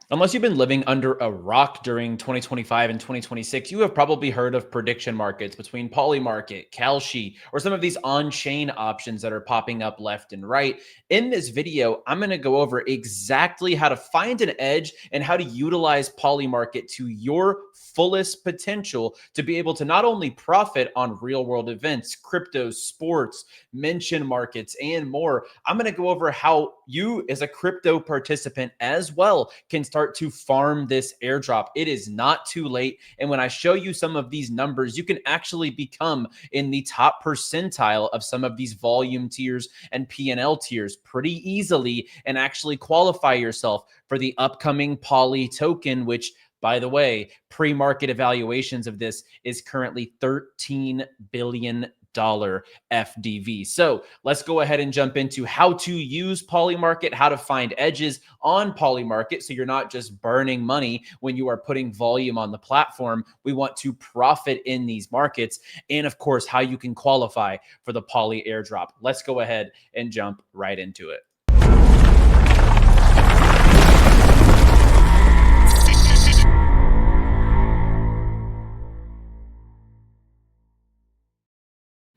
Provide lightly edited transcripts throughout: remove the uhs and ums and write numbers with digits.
Unless you've been living under a rock during 2025 and 2026, you have probably heard of prediction markets between Polymarket, Kalshi, or some of these on-chain options that are popping up left and right. In this video, I'm going to go over exactly how to find an edge and how to utilize Polymarket to your fullest potential to be able to not only profit on real-world events, crypto, sports, mention markets, and more. I'm going to go over how you, as a crypto participant as well, can start to farm this airdrop. It is not too late. And when I show you some of these numbers, you can actually become in the top percentile of some of these volume tiers and P&L tiers pretty easily and actually qualify yourself for the upcoming Poly token, which, by the way, pre-market evaluations of this is currently $13 billion FDV. So let's go ahead and jump into how to use Polymarket, how to find edges on Polymarket so you're not just burning money when you are putting volume on the platform. We want to profit in these markets, and of course, how you can qualify for the Poly airdrop. Let's go ahead and jump right into it.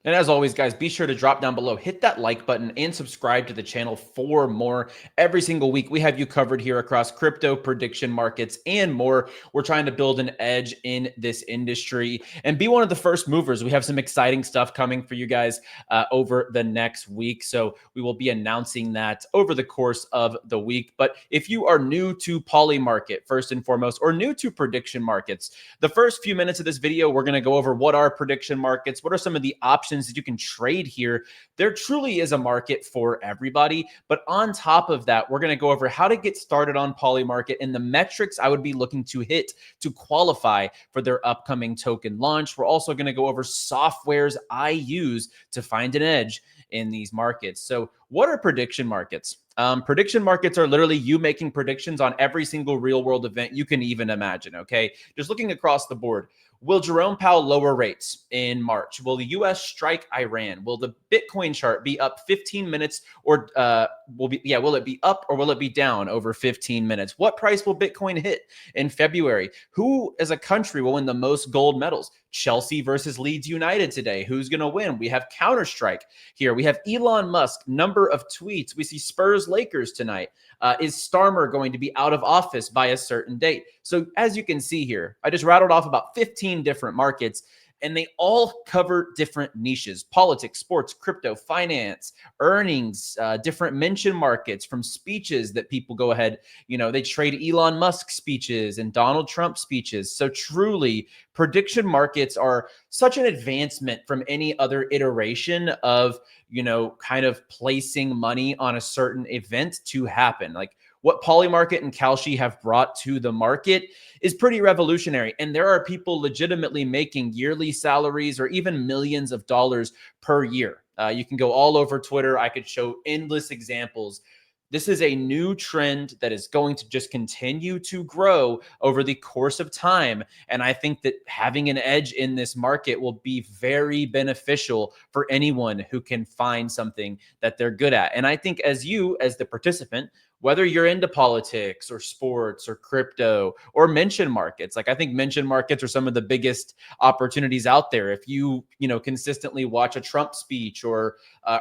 And as always, guys, be sure to drop down below, hit that like button, and subscribe to the channel for more. Every single week, we have you covered here across crypto, prediction markets, and more. We're trying to build an edge in this industry and be one of the first movers. We have some exciting stuff coming for you guys over the next week. So we will be announcing that over the course of the week. But if you are new to Polymarket, first and foremost, or new to prediction markets, the first few minutes of this video, we're going to go over what are prediction markets, what are some of the options that you can trade here. There truly is a market for everybody. But on top of that, we're going to go over how to get started on Polymarket and the metrics I would be looking to hit to qualify for their upcoming token launch. We're also going to go over softwares I use to find an edge in these markets. So what are prediction markets? Prediction markets are literally you making predictions on every single real world event you can even imagine. Okay. Just looking across the board. Will Jerome Powell lower rates in March? Will the US strike Iran? Will the Bitcoin chart be up 15 minutes or will it be up or will it be down over 15 minutes? What price will Bitcoin hit in February? Who as a country will win the most gold medals? Chelsea versus Leeds United today. Who's going to win? We have Counter-Strike here. We have Elon Musk, number of tweets. We see Spurs Lakers tonight. Is Starmer going to be out of office by a certain date? So as you can see here, I just rattled off about 15 different markets, and they all cover different niches: politics, sports, crypto, finance, earnings, different mention markets, from speeches that people go ahead, they trade Elon Musk speeches and Donald Trump speeches. So truly, prediction markets are such an advancement from any other iteration of, kind of placing money on a certain event to happen. Like what Polymarket and Kalshi have brought to the market is pretty revolutionary. And there are people legitimately making yearly salaries or even millions of dollars per year. You can go all over Twitter. I could show endless examples. This is a new trend that is going to just continue to grow over the course of time. And I think that having an edge in this market will be very beneficial for anyone who can find something that they're good at. And I think as the participant, whether you're into politics or sports or crypto or mention markets, like I think mention markets are some of the biggest opportunities out there. If you, consistently watch a Trump speech or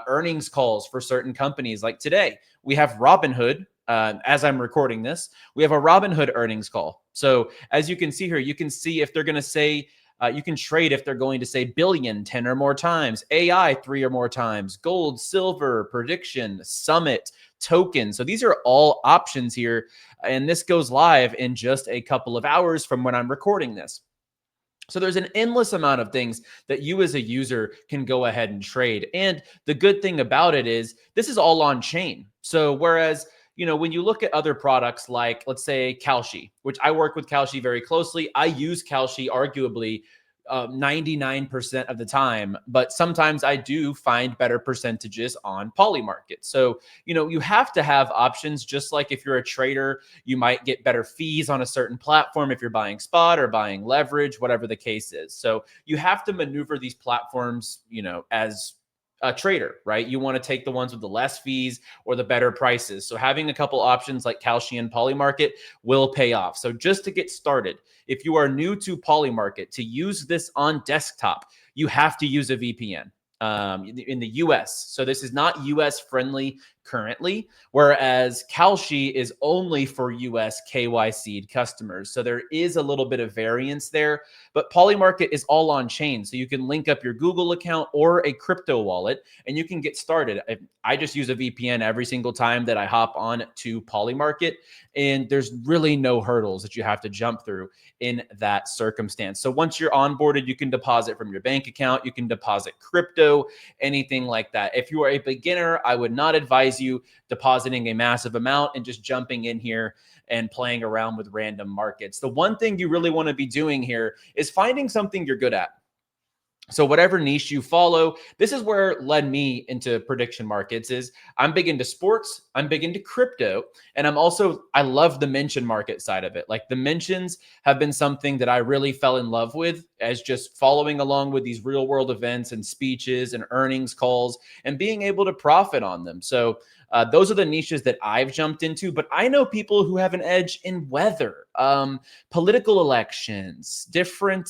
earnings calls for certain companies, like today, we have Robinhood. As I'm recording this, we have a Robinhood earnings call. So as you can see here, you can see if they're going to say, you can trade if they're going to say billion 10 or more times, AI 3 or more times, gold, silver, prediction, summit, token. So these are all options here. And this goes live in just a couple of hours from when I'm recording this. So there's an endless amount of things that you as a user can go ahead and trade. And the good thing about it is this is all on chain. So whereas, when you look at other products like, let's say, Kalshi, which I work with Kalshi very closely. I use Kalshi arguably 99% of the time, but sometimes I do find better percentages on Polymarket. So, you have to have options. Just like if you're a trader, you might get better fees on a certain platform if you're buying spot or buying leverage, whatever the case is. So you have to maneuver these platforms, as trader, right? You want to take the ones with the less fees or the better prices. So having a couple options like Kalshi and Polymarket will pay off. So just to get started, if you are new to Polymarket, to use this on desktop, you have to use a VPN in the US. So this is not US friendly currently, whereas Kalshi is only for US KYC'd customers. So there is a little bit of variance there, but Polymarket is all on chain. So you can link up your Google account or a crypto wallet and you can get started. I just use a VPN every single time that I hop on to Polymarket, and there's really no hurdles that you have to jump through in that circumstance. So once you're onboarded, you can deposit from your bank account, you can deposit crypto, anything like that. If you are a beginner, I would not advise you depositing a massive amount and just jumping in here and playing around with random markets. The one thing you really want to be doing here is finding something you're good at. So whatever niche you follow, this is where led me into prediction markets. Is I'm big into sports, I'm big into crypto, and I love the mention market side of it. Like the mentions have been something that I really fell in love with, as just following along with these real world events and speeches and earnings calls and being able to profit on them. So those are the niches that I've jumped into, but I know people who have an edge in weather, political elections, different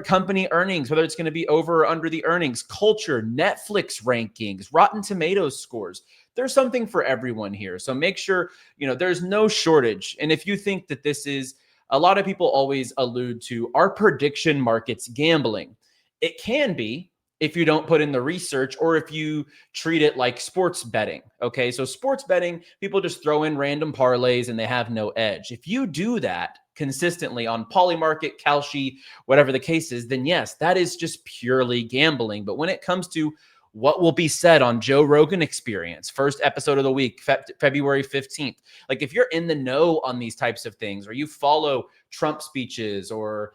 company earnings, whether it's going to be over or under the earnings, culture, Netflix rankings, Rotten Tomatoes scores. There's something for everyone here. So make sure, there's no shortage. And if you think that this is, a lot of people always allude to, are prediction markets gambling? It can be if you don't put in the research or if you treat it like sports betting. Okay. So sports betting, people just throw in random parlays and they have no edge. If you do that consistently on Polymarket, Kalshi, whatever the case is, then yes, that is just purely gambling. But when it comes to what will be said on Joe Rogan Experience, first episode of the week, February 15th, like if you're in the know on these types of things, or you follow Trump speeches or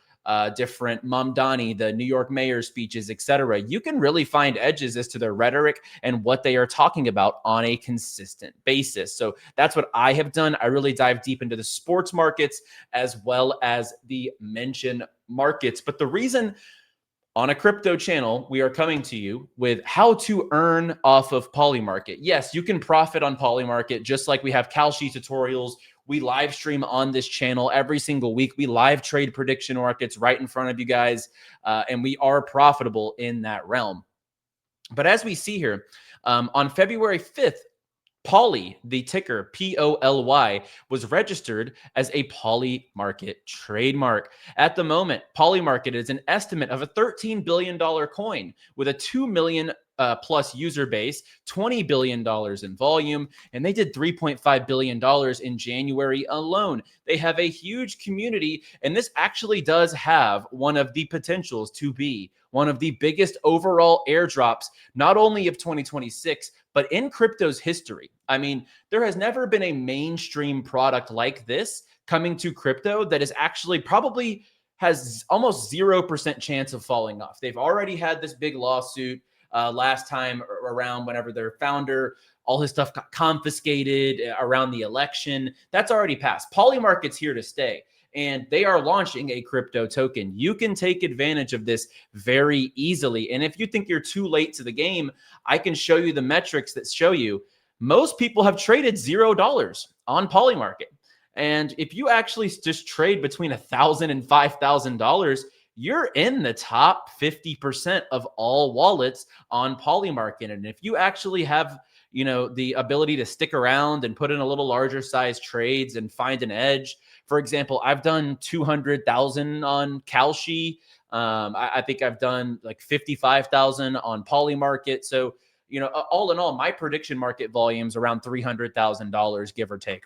different Mamdani, the New York mayor speeches, etc., you can really find edges as to their rhetoric and what they are talking about on a consistent basis. So that's what I have done. I really dive deep into the sports markets as well as the mention markets. But the reason on a crypto channel, we are coming to you with how to earn off of Polymarket. Yes, you can profit on Polymarket, just like we have Kalshi tutorials. We live stream on this channel every single week. We live trade prediction markets right in front of you guys, and we are profitable in that realm. But as we see here, on February 5th, Poly, the ticker POLY, was registered as a Polymarket trademark. At the moment, Polymarket is an estimate of a $13 billion coin with a 2 million plus user base, $20 billion in volume, and they did $3.5 billion in January alone. They have a huge community, and this actually does have one of the potentials to be one of the biggest overall airdrops, not only of 2026, but in crypto's history. I mean, there has never been a mainstream product like this coming to crypto that is actually probably has almost 0% chance of falling off. They've already had this big lawsuit last time around whenever their founder, all his stuff got confiscated around the election. That's already passed. Polymarket's here to stay, and they are launching a crypto token. You can take advantage of this very easily. And if you think you're too late to the game, I can show you the metrics that show you most people have traded $0 on Polymarket. And if you actually just trade between $1,000 and $5,000, you're in the top 50% of all wallets on Polymarket. And if you actually have, the ability to stick around and put in a little larger size trades and find an edge. For example, I've done 200,000 on Kalshi. I think I've done like 55,000 on Polymarket. So, all in all, my prediction market volume's around $300,000, give or take.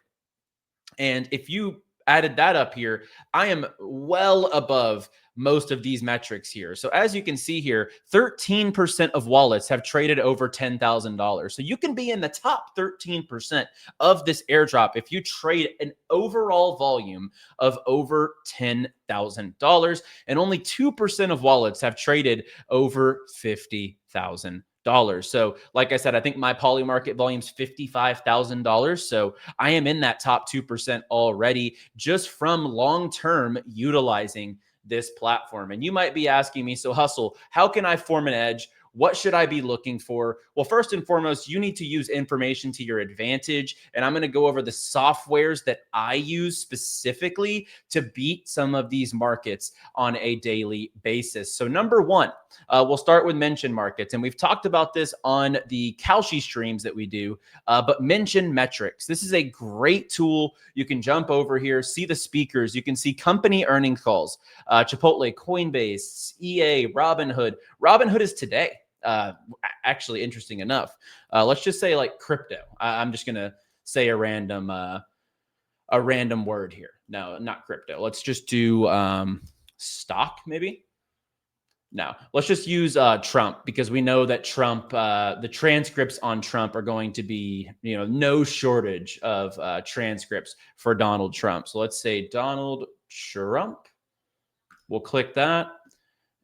And if you added that up here, I am well above most of these metrics here. So as you can see here, 13% of wallets have traded over $10,000. So you can be in the top 13% of this airdrop if you trade an overall volume of over $10,000, and only 2% of wallets have traded over $50,000. So like I said, I think my Polymarket volume's $55,000. So I am in that top 2% already just from long-term utilizing this platform. And you might be asking me, so Hustle, how can I form an edge? what should I be looking for? Well, first and foremost, you need to use information to your advantage. And I'm going to go over the softwares that I use specifically to beat some of these markets on a daily basis. So number one, we'll start with mention markets. And we've talked about this on the Kalshi streams that we do, but mention metrics. This is a great tool. You can jump over here, see the speakers. You can see company earnings calls, Chipotle, Coinbase, EA, Robinhood. Robinhood is today. Actually, interesting enough. Let's just say like crypto. I'm just going to say a random word here. No, not crypto. Let's just do stock maybe. No, let's just use Trump, because we know that Trump, the transcripts on Trump are going to be, no shortage of transcripts for Donald Trump. So let's say Donald Trump. We'll click that.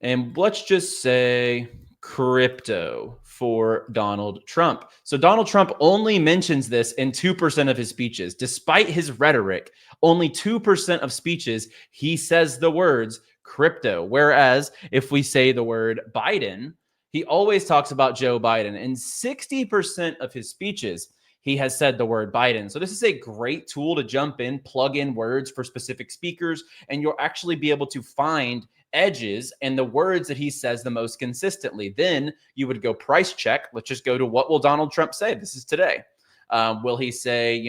And let's just say crypto for Donald Trump. So Donald Trump only mentions this in 2% of his speeches. Despite his rhetoric, only 2% of speeches, he says the words crypto. Whereas if we say the word Biden, he always talks about Joe Biden. In 60% of his speeches, he has said the word Biden. So this is a great tool to jump in, plug in words for specific speakers, and you'll actually be able to find edges and the words that he says the most consistently. Then you would go price check. Let's just go to what will Donald Trump say? This is today. Will he say,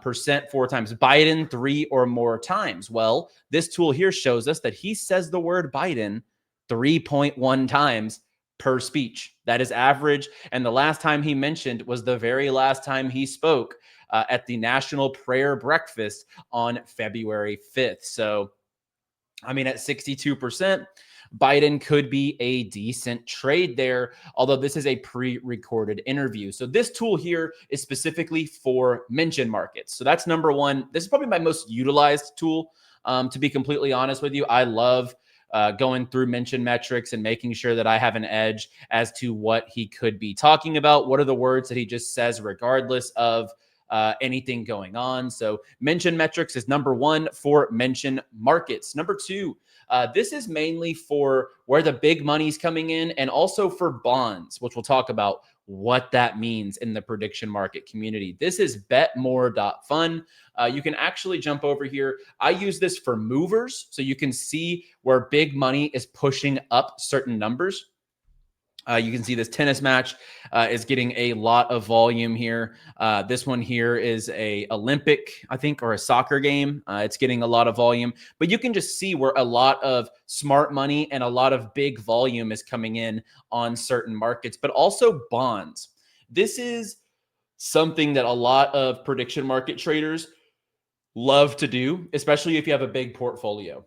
percent 4 times, Biden 3 or more times? Well, this tool here shows us that he says the word Biden 3.1 times per speech. That is average. And the last time he mentioned was the very last time he spoke at the National Prayer Breakfast on February 5th. So, at 62%, Biden could be a decent trade there, although this is a pre-recorded interview. So this tool here is specifically for mention markets. So that's number one. This is probably my most utilized tool. To be completely honest with you, I love going through mention metrics and making sure that I have an edge as to what he could be talking about. What are the words that he just says regardless of anything going on? So mention metrics is number one for mention markets. Number two, this is mainly for where the big money's coming in, and also for bonds, which we'll talk about what that means in the prediction market community. This is betmore.fun. You can actually jump over here. I use this for movers, so you can see where big money is pushing up certain numbers. You can see this tennis match is getting a lot of volume here. This one here is a Olympic, I think, or a soccer game. It's getting a lot of volume, but you can just see where a lot of smart money and a lot of big volume is coming in on certain markets, but also bonds. This is something that a lot of prediction market traders love to do, especially if you have a big portfolio.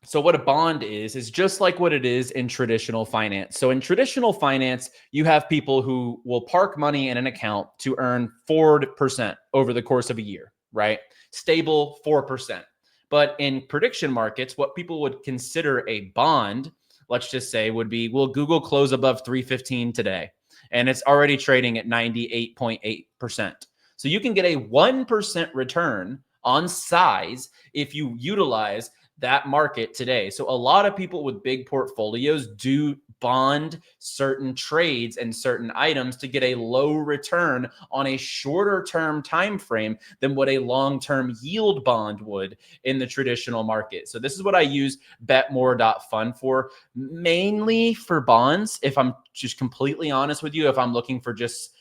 So what a bond is just like what it is in traditional finance. So in traditional finance, you have people who will park money in an account to earn 4% over the course of a year, right? Stable 4%. But in prediction markets, what people would consider a bond, let's just say, would be, will Google close above 315 today? And it's already trading at 98.8%. So you can get a 1% return on size if you utilize that market today. So a lot of people with big portfolios do bond certain trades and certain items to get a low return on a shorter term time frame than what a long-term yield bond would in the traditional market. So this is what I use betmore.fun for, mainly for bonds. If I'm just completely honest with you, if I'm looking for just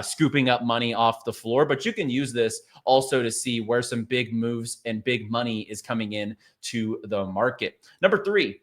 scooping up money off the floor, but you can use this also to see where some big moves and big money is coming in to the market. Number three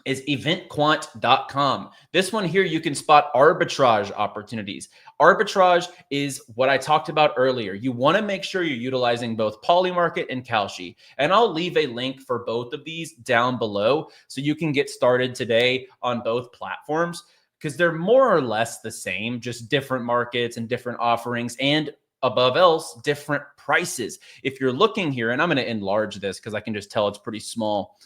is eventquant.com. This one here, you can spot arbitrage opportunities. Arbitrage is what I talked about earlier. You want to make sure you're utilizing both Polymarket and Kalshi. And I'll leave a link for both of these down below so you can get started today on both platforms, because they're more or less the same, just different markets and different offerings, and above else, different prices. If you're looking here, and I'm going to enlarge this because I can just tell it's pretty small,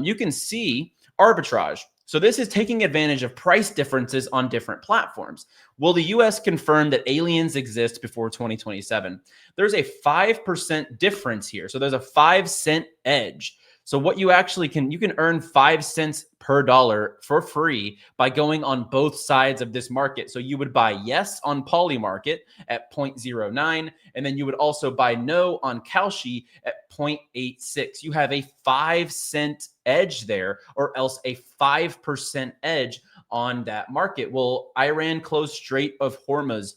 you can see arbitrage. So this is taking advantage of price differences on different platforms. Will the US confirm that aliens exist before 2027? There's a 5% difference here. So there's a 5-cent edge. So what you actually can, you can earn 5 cents per dollar for free by going on both sides of this market. So you would buy yes on Polymarket at 0.09, and then you would also buy no on Kalshi at 0.86. You have a 5 cent edge there, or else a 5% edge on that market. Well, Iran closed Strait of Hormuz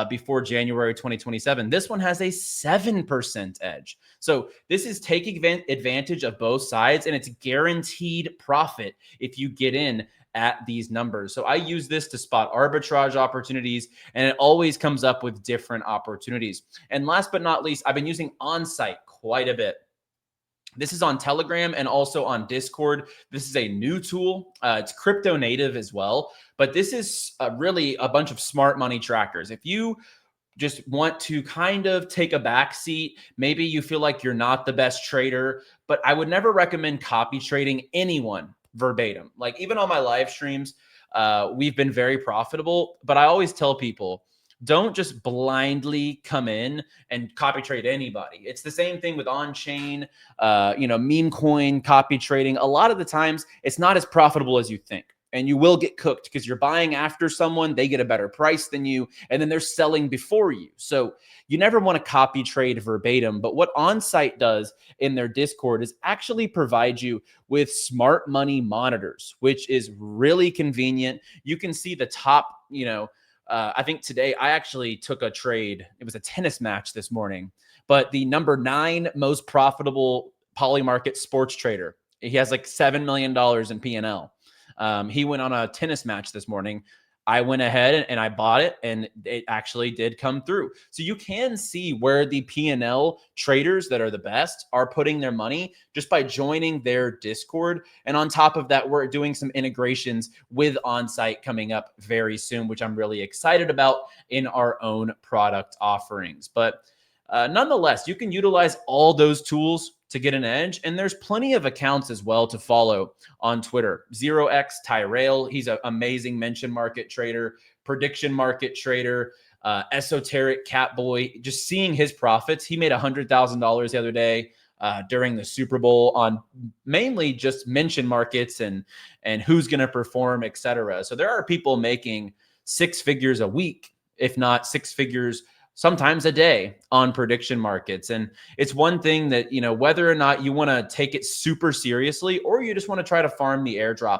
before January 2027. This one has a 7% edge. So this is taking advantage of both sides, and it's guaranteed profit if you get in at these numbers. So I use this to spot arbitrage opportunities, and it always comes up with different opportunities. And last but not least, I've been using on-site quite a bit. This is on Telegram and also on Discord. This is a new tool. It's crypto native as well, but this is really a bunch of smart money trackers. If you just want to kind of take a back seat, maybe you feel like you're not the best trader, but I would never recommend copy trading anyone verbatim. Like even on my live streams, we've been very profitable, but I always tell people, don't just blindly come in and copy trade anybody. It's the same thing with on-chain, meme coin copy trading. A lot of the times it's not as profitable as you think, and you will get cooked because you're buying after someone, they get a better price than you, and then they're selling before you. So you never want to copy trade verbatim, but what On-Site does in their Discord is actually provide you with smart money monitors, which is really convenient. You can see the top, I think today I actually took a trade. It was a tennis match this morning, but the number 9 most profitable Polymarket sports trader, he has like $7 million in P&L. He went on a tennis match this morning. I went ahead and I bought it, and it actually did come through. So you can see where the P&L traders that are the best are putting their money just by joining their Discord. And on top of that, we're doing some integrations with On-Site coming up very soon, which I'm really excited about in our own product offerings. But nonetheless, you can utilize all those tools to get an edge. And there's plenty of accounts as well to follow on Twitter. 𝗧𝗥𝗔𝗗𝗘𝗥, he's an amazing mention market trader, prediction market trader, esoteric cat boy. Just seeing his profits, he made $100,000 the other day during the Super Bowl on mainly just mention markets and who's going to perform, etc. So there are people making 6 figures a week, if not 6 figures sometimes a day on prediction markets. And it's one thing that, whether or not you want to take it super seriously or you just want to try to farm the airdrop,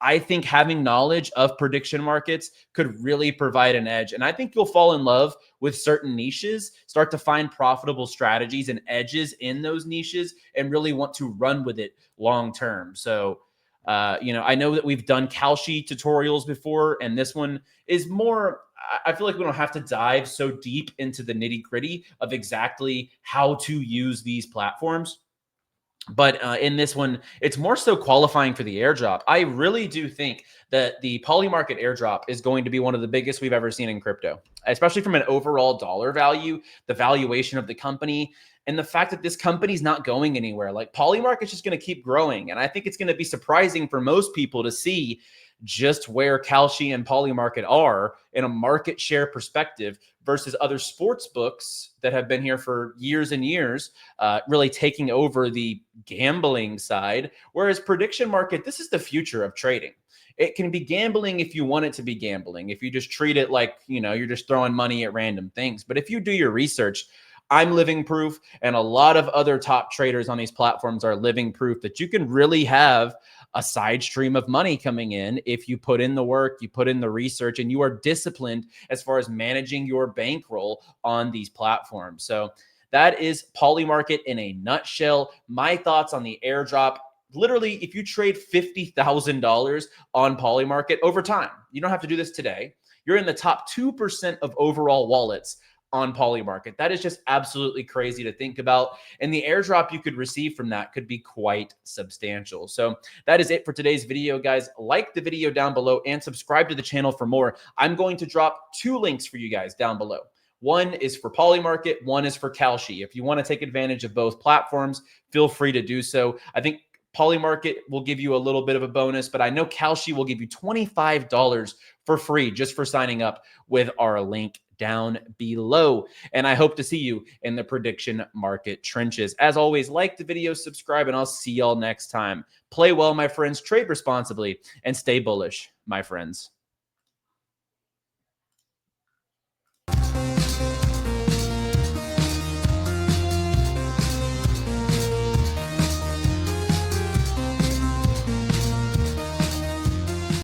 I think having knowledge of prediction markets could really provide an edge. And I think you'll fall in love with certain niches, start to find profitable strategies and edges in those niches, and really want to run with it long term. So I know that we've done Kalshi tutorials before, and this one is more, I feel like we don't have to dive so deep into the nitty gritty of exactly how to use these platforms. But in this one, it's more so qualifying for the airdrop. I really do think that the Polymarket airdrop is going to be one of the biggest we've ever seen in crypto, especially from an overall dollar value, the valuation of the company, and the fact that this company's not going anywhere. Like Polymarket's just going to keep growing. And I think it's going to be surprising for most people to see just where Kalshi and Polymarket are in a market share perspective versus other sports books that have been here for years and years, really taking over the gambling side. Whereas prediction market, this is the future of trading. It can be gambling if you want it to be gambling, if you just treat it like, you're just throwing money at random things. But if you do your research, I'm living proof, and a lot of other top traders on these platforms are living proof that you can really have a side stream of money coming in if you put in the work, you put in the research, and you are disciplined as far as managing your bankroll on these platforms. So that is Polymarket in a nutshell. My thoughts on the airdrop. Literally, if you trade $50,000 on Polymarket over time, you don't have to do this today, you're in the top 2% of overall wallets on Polymarket. That is just absolutely crazy to think about. And the airdrop you could receive from that could be quite substantial. So that is it for today's video, guys. Like the video down below and subscribe to the channel for more. I'm going to drop 2 links for you guys down below. One is for Polymarket, one is for Kalshi. If you want to take advantage of both platforms, feel free to do so. I think Polymarket will give you a little bit of a bonus, but I know Kalshi will give you $25 for free just for signing up with our link down below. And I hope to see you in the prediction market trenches. As always, like the video, subscribe, and I'll see y'all next time. Play well, my friends, trade responsibly, and stay bullish, my friends.